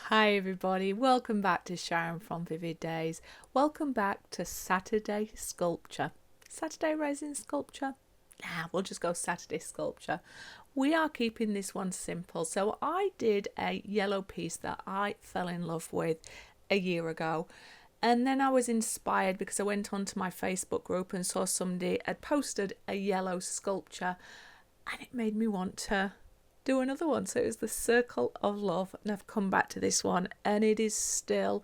Hi everybody, welcome back to Sharon from Vivid Days. Welcome back to Saturday Sculpture. Saturday Resin Sculpture? Nah, we'll just go Saturday Sculpture. We are keeping this one simple. So I did a yellow piece that I fell in love with a year ago. And then I was inspired because I went onto my Facebook group and saw somebody had posted a yellow sculpture and it made me want to do another one. So it was the Circle of Love, and I've come back to this one and it is still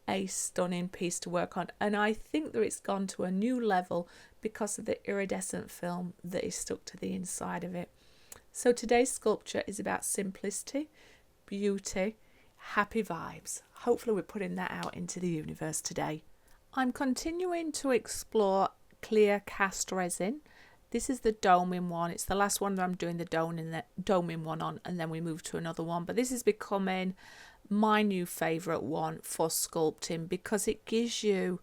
a stunning piece to work on, and I think that it's gone to a new level because of the iridescent film that is stuck to the inside of it. So today's sculpture is about simplicity, beauty, happy vibes. Hopefully we're putting that out into the universe today. I'm continuing to explore Clearcast Resin. This is the doming one. It's the last one that I'm doing the doming one on, and then we move to another one. But this is becoming my new favourite one for sculpting because it gives you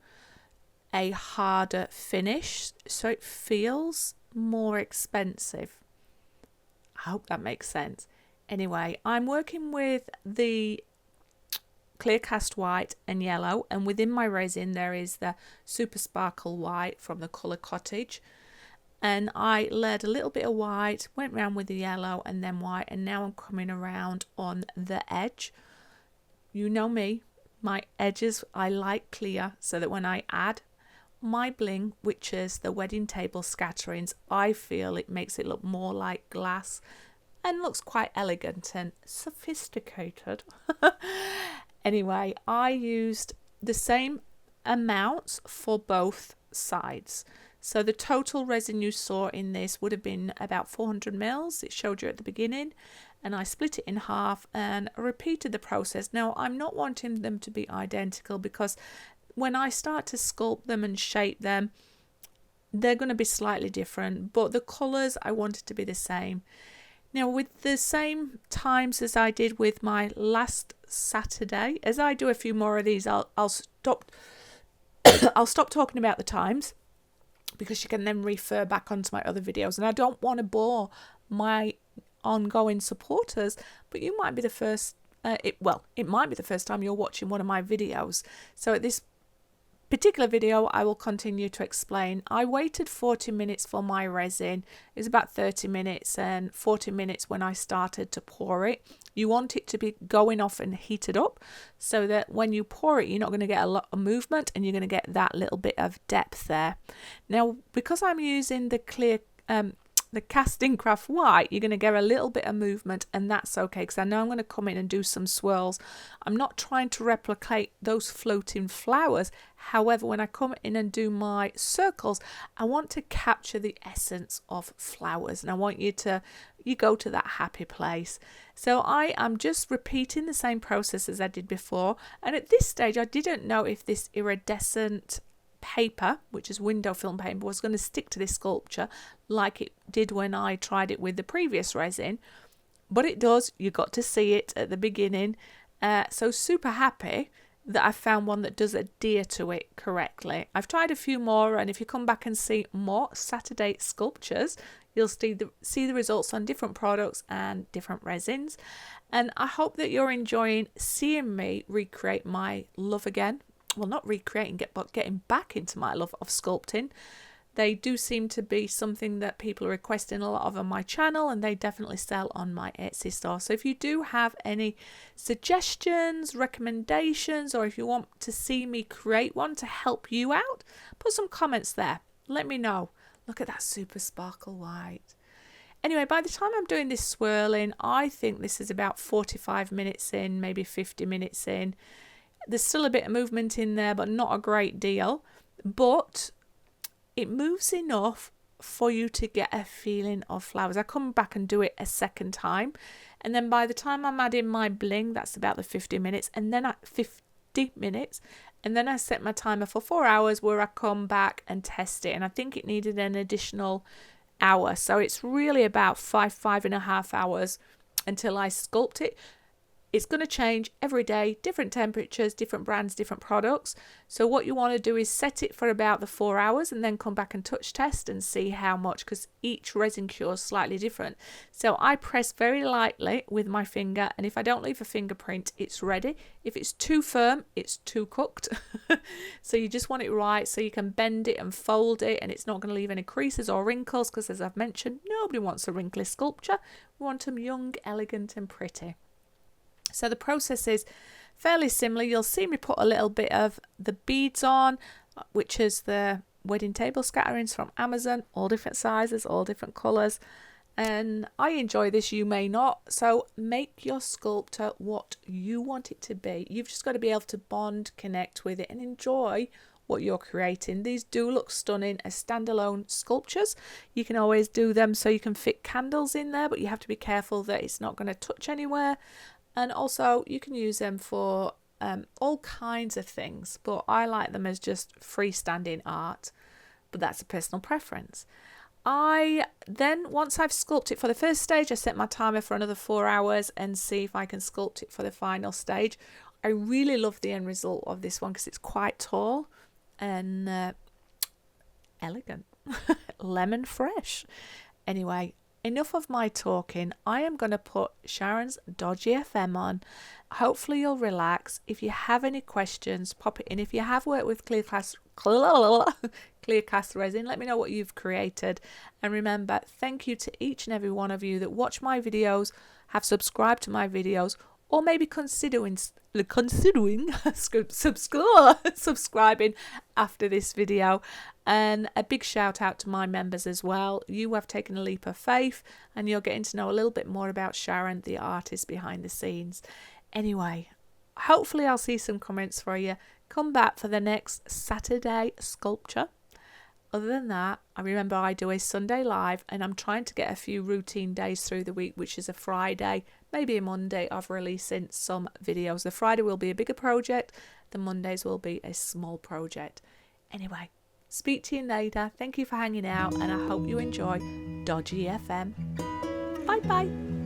a harder finish, so it feels more expensive. I hope that makes sense. Anyway, I'm working with the Clearcast white and yellow, and within my resin there is the Super Sparkle white from the Colour Cottage. And I layered a little bit of white, went round with the yellow and then white, and now I'm coming around on the edge. You know me, my edges I like clear so that when I add my bling, which is the wedding table scatterings, I feel it makes it look more like glass and looks quite elegant and sophisticated. Anyway, I used the same amounts for both sides. So the total resin you saw in this would have been about 400 mils. It showed you at the beginning, and I split it in half and repeated the process. Now I'm not wanting them to be identical because when I start to sculpt them and shape them, they're going to be slightly different, but the colours I wanted to be the same. Now with the same times as I did with my last Saturday, as I do a few more of these, I'll stop I'll stop talking about the times, because you can then refer back onto my other videos, and I don't want to bore my ongoing supporters, but you might be the first it might be the first time you're watching one of my videos. So at this particular video I will continue to explain. I waited 40 minutes for my resin. It was about 30 minutes and 40 minutes when I started to pour it. You want it to be going off and heated up so that when you pour it you're not going to get a lot of movement and you're going to get that little bit of depth there. Now because I'm using the casting craft white, you're going to get a little bit of movement, and that's okay because I know I'm going to come in and do some swirls. I'm not trying to replicate those floating flowers. However, when I come in and do my circles, I want to capture the essence of flowers, and I want you go to that happy place. So I am just repeating the same process as I did before, and at this stage I didn't know if this iridescent paper, which is window film paper, was going to stick to this sculpture like it did when I tried it with the previous resin, but it does. You got to see it at the beginning, so super happy that I found one that does adhere to it correctly. I've tried a few more, and if you come back and see more Saturday sculptures, you'll see the results on different products and different resins. And I hope that you're enjoying seeing me recreate my love again. Well, not recreating it, but getting back into my love of sculpting. They do seem to be something that people are requesting a lot of on my channel, and they definitely sell on my Etsy store. So if you do have any suggestions, recommendations, or if you want to see me create one to help you out, put some comments there. Let me know. Look at that super sparkle white. Anyway, by the time I'm doing this swirling, I think this is about 45 minutes in, maybe 50 minutes in. There's still a bit of movement in there, but not a great deal. But it moves enough for you to get a feeling of flowers. I come back and do it a second time. And then by the time I'm adding my bling, that's about the 50 minutes. And then at 50 minutes. And then I set my timer for 4 hours where I come back and test it. And I think it needed an additional hour. So it's really about 5.5 hours until I sculpt it. It's going to change every day, different temperatures, different brands, different products. So what you want to do is set it for about the 4 hours and then come back and touch test and see how much, because each resin cure is slightly different. So I press very lightly with my finger, and if I don't leave a fingerprint, it's ready. If it's too firm, it's too cooked. So you just want it right so you can bend it and fold it, and it's not going to leave any creases or wrinkles, because as I've mentioned, nobody wants a wrinkly sculpture. We want them young, elegant and pretty. So the process is fairly similar. You'll see me put a little bit of the beads on, which is the wedding table scatterings from Amazon, all different sizes, all different colours. And I enjoy this, you may not. So make your sculpture what you want it to be. You've just got to be able to bond, connect with it and enjoy what you're creating. These do look stunning as standalone sculptures. You can always do them so you can fit candles in there, but you have to be careful that it's not going to touch anywhere. And also you can use them for all kinds of things, but I like them as just freestanding art, but that's a personal preference. Once I've sculpted it for the first stage, I set my timer for another 4 hours and see if I can sculpt it for the final stage. I really love the end result of this one because it's quite tall and elegant. Lemon fresh. Anyway, enough of my talking. I am going to put Sharon's Dodgy FM on. Hopefully you'll relax. If you have any questions, pop it in. If you have worked with Clearcast Resin, let me know what you've created. And remember, thank you to each and every one of you that watch my videos, have subscribed to my videos, or maybe considering subscribing after this video. And a big shout out to my members as well. You have taken a leap of faith and you're getting to know a little bit more about Sharon, the artist behind the scenes. Anyway, hopefully I'll see some comments for you. Come back for the next Saturday sculpture. Other than that, I remember I do a Sunday live, and I'm trying to get a few routine days through the week, which is a Friday, maybe a Monday, of releasing some videos. The Friday will be a bigger project. The Mondays will be a small project. Anyway, speak to you later. Thank you for hanging out, and I hope you enjoy Dodgy FM. Bye bye.